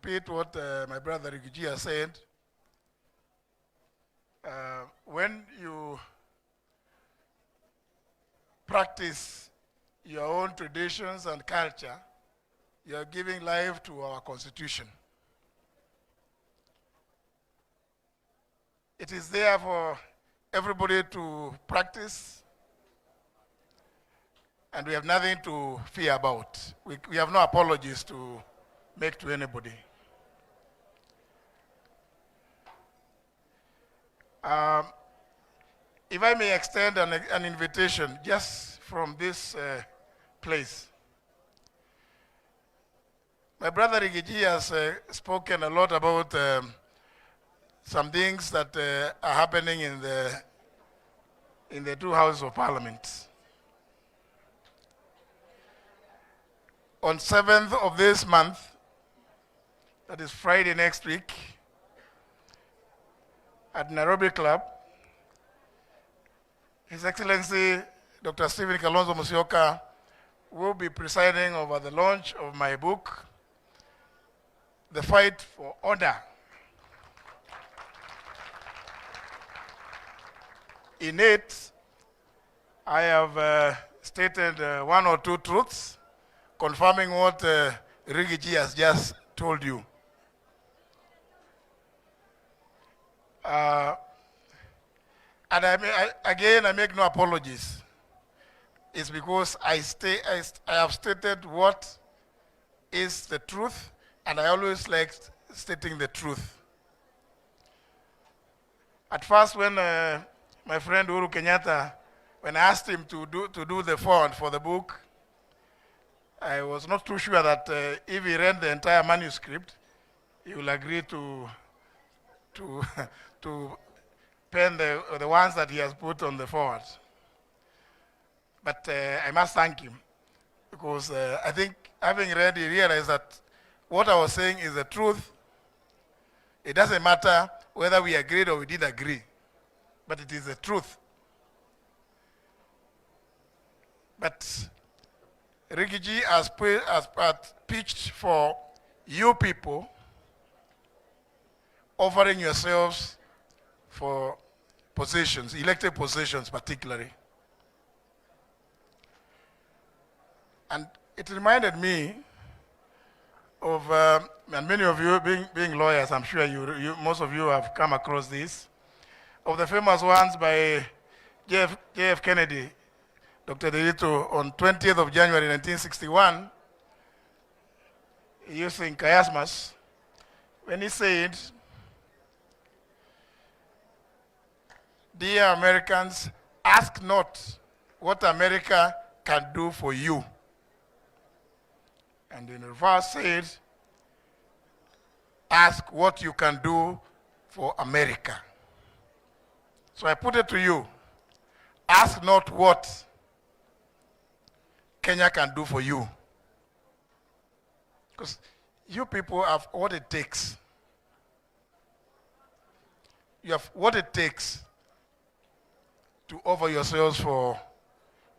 repeat what my brother Rigiji has said. When you practice your own traditions and culture, you are giving life to our Constitution. It is there for everybody to practice, and we have nothing to fear about. We have no apologies to make to anybody. If I may extend an invitation just from this place. My brother Rigiji has spoken a lot about some things that are happening in the two houses of parliament. On 7th of this month, that is Friday next week, at Nairobi Club, His Excellency Dr. Stephen Kalonzo Musyoka will be presiding over the launch of my book, The Fight for Order. In it, I have stated one or two truths, confirming what Rigiji has just told you. And I make no apologies. It's because I have stated what is the truth, and I always like stating the truth. At first, when my friend Uhuru Kenyatta, when I asked him to do the foreword for the book, I was not too sure that if he read the entire manuscript, he will agree to pen the ones that he has put on the foreword. But I must thank him, because I think having read, he realized that what I was saying is the truth. It doesn't matter whether we agreed or we did agree, but it is the truth. But Rigiji has pitched for you people offering yourselves for positions, elected positions particularly. And it reminded me of, and many of you being lawyers, I'm sure most of you have come across this, of the famous ones by J.F. Kennedy, Dr. Delito, on 20th of January 1961, using chiasmus, when he said, "Dear Americans, ask not what America can do for you." And in reverse said, "Ask what you can do for America." So I put it to you, ask not what Kenya can do for you. Because you people have what it takes. You have what it takes to offer yourselves for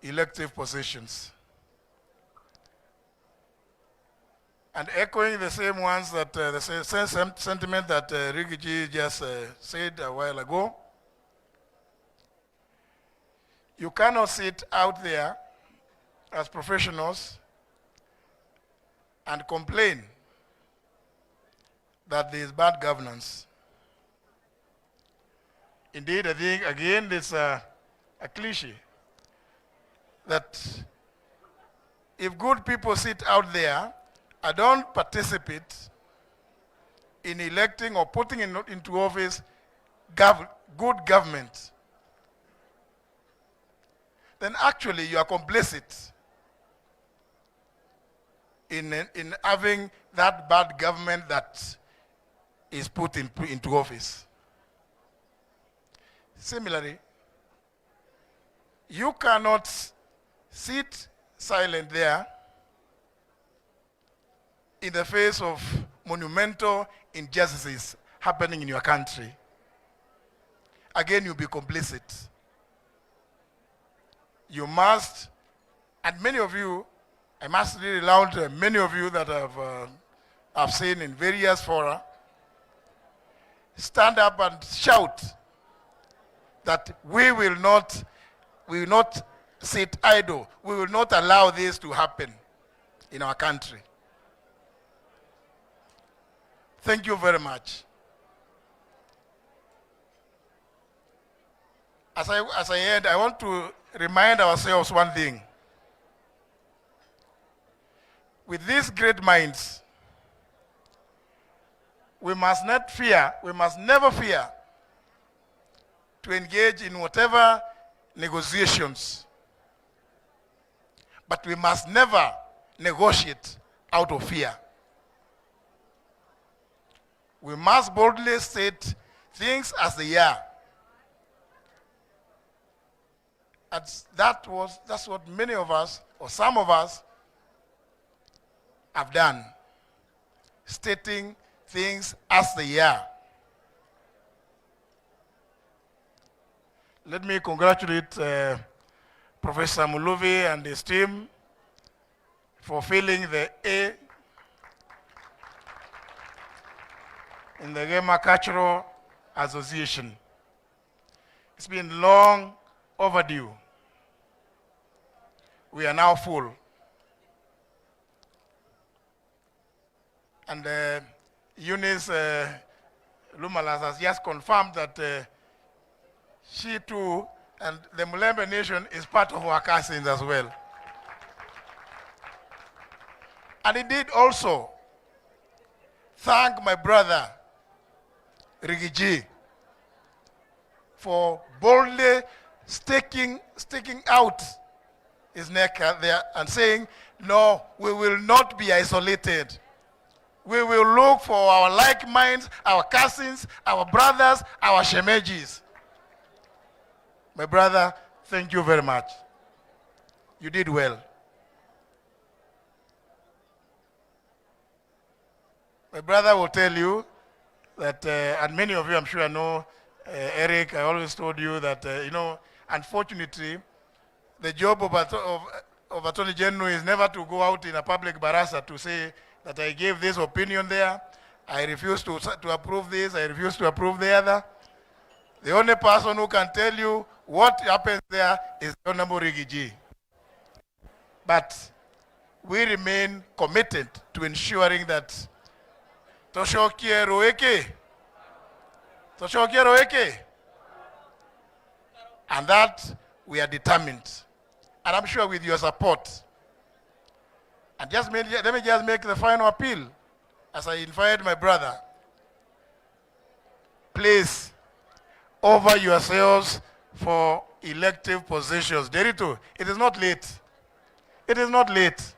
elective positions. And echoing the same ones that, the same sentiment that Rigiji just said a while ago, you cannot sit out there as professionals and complain that there is bad governance. Indeed, I think, again, it's a cliche that if good people sit out there and don't participate in electing or putting into office good government, then actually you are complicit in having that bad government that is put into office. Similarly, you cannot sit silent there in the face of monumental injustices happening in your country. Again, you'll be complicit. You must, and many of you, I must really laud many of you that have I've seen in various fora, stand up and shout that we will not sit idle. We will not allow this to happen in our country. Thank you very much. As I end, I want to remind ourselves one thing. With these great minds, we must not fear, we must never fear to engage in whatever negotiations. But we must never negotiate out of fear. We must boldly state things as they are. And that's what many of us, or some of us, have done. Stating things as they are. Let me congratulate Professor Muluvi and his team for filling the A in the Gema Cultural Association. It's been long overdue. We are now full. And Eunice Lumalas has just confirmed that she too and the Mulembe Nation is part of our cousins as well. And he did also thank my brother, Rigiji, for boldly sticking out his neck there and saying, no, we will not be isolated. We will look for our like minds, our cousins, our brothers, our shemejis. My brother, thank you very much. You did well. My brother will tell you that, and many of you I'm sure know, Eric, I always told you that, unfortunately, the job of Attorney General is never to go out in a public barasa to say that I gave this opinion there, I refuse to approve this, I refuse to approve the other. The only person who can tell you what happens there is Honorable Rigiji. But we remain committed to ensuring that Toshokie Roeke, and that we are determined. And I'm sure with your support. And let me just make the final appeal as I invite my brother. Please, offer yourselves for elective positions. Derito, it is not late. It is not late.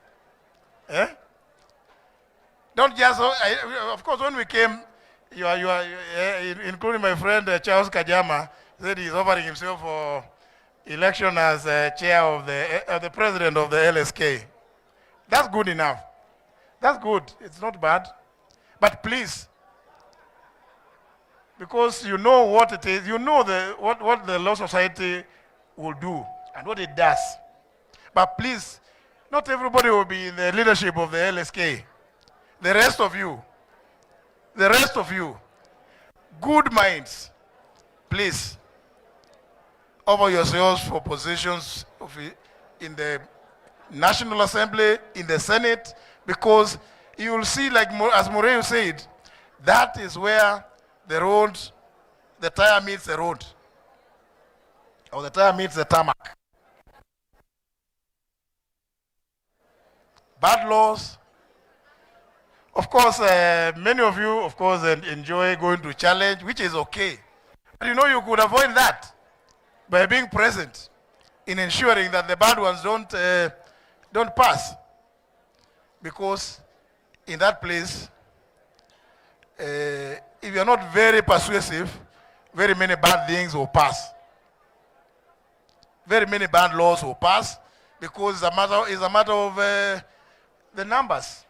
Eh? Don't just, of course, when we came, you are including my friend Charles Kajama, said he's offering himself for election as chair of the president of the LSK. That's good enough. That's good. It's not bad. But please, because you know what it is, you know what the Law Society will do and what it does. But please, not everybody will be in the leadership of the LSK. The rest of you, good minds, please offer yourselves for positions in the National Assembly, in the Senate, because you will see, like as Moreo said, that is where the tire meets the road, or the tire meets the tarmac. Bad laws. Of course, many of you, of course, enjoy going to challenge, which is okay. But you know, you could avoid that by being present in ensuring that the bad ones don't pass. Because in that place, if you're not very persuasive, very many bad things will pass. Very many bad laws will pass because it's a matter of the numbers.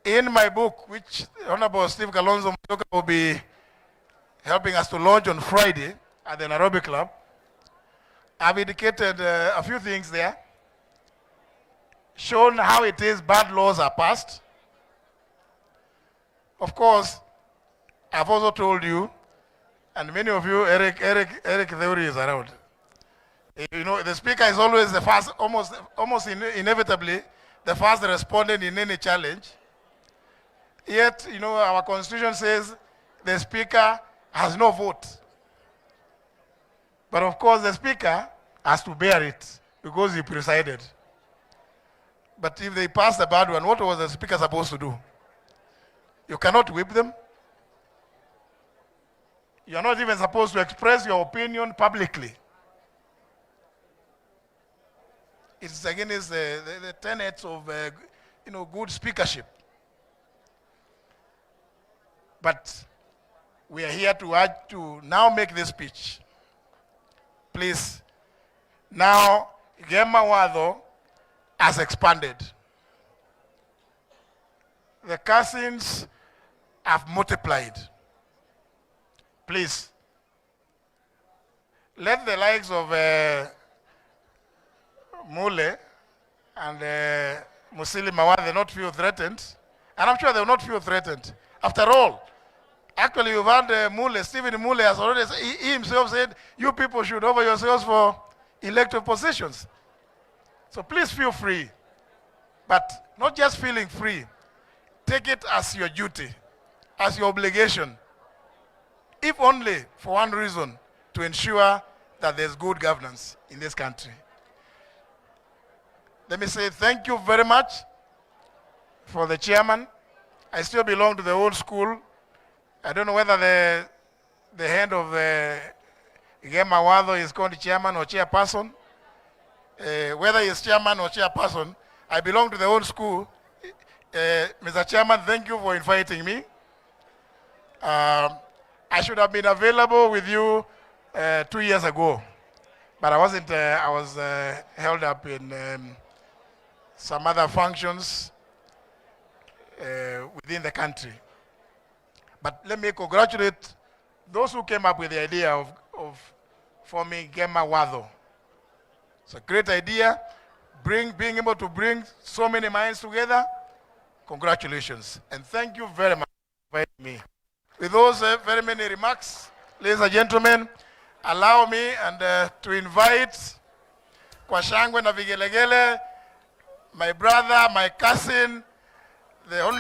In my book, which Honorable Steve Kalonzo will be helping us to launch on Friday at the Nairobi Club, I've indicated a few things there. shown how it is bad laws are passed. Of course, I've also told you, and many of you, Eric Theory is around. You know, the speaker is always the first, almost inevitably, the first respondent in any challenge. Yet, you know, our constitution says the speaker has no vote. But of course, the speaker has to bear it because he presided. But if they pass the bad one, what was the speaker supposed to do? You cannot whip them. You are not even supposed to express your opinion publicly. It's against the tenets of you know, good speakership. But we are here to now make this speech. Please, now Gemma Wadho has expanded. The cousins have multiplied. Please, let the likes of Mule and Musili Mawadhe not feel threatened. And I'm sure they will not feel threatened. After all, actually, you've had Mule, Stephen Mule has already, he himself said, you people should offer yourselves for elected positions. So please feel free. But not just feeling free, take it as your duty, as your obligation, if only for one reason, to ensure that there's good governance in this country. Let me say thank you very much for the chairman. I still belong to the old school. I don't know whether the head of the Gemma Wadho is called chairman or chairperson. Whether he's chairman or chairperson, I belong to the old school. Mr. Chairman, thank you for inviting me. I should have been available with you 2 years ago, but I wasn't. I was held up in some other functions within the country. But let me congratulate those who came up with the idea of forming Gemma Wadho. It's a great idea. Being able to bring so many minds together, congratulations. And thank you very much for inviting me. With those very many remarks, ladies and gentlemen, allow me to invite kwa shangwe na vigelegele, my brother, my cousin, the Honorable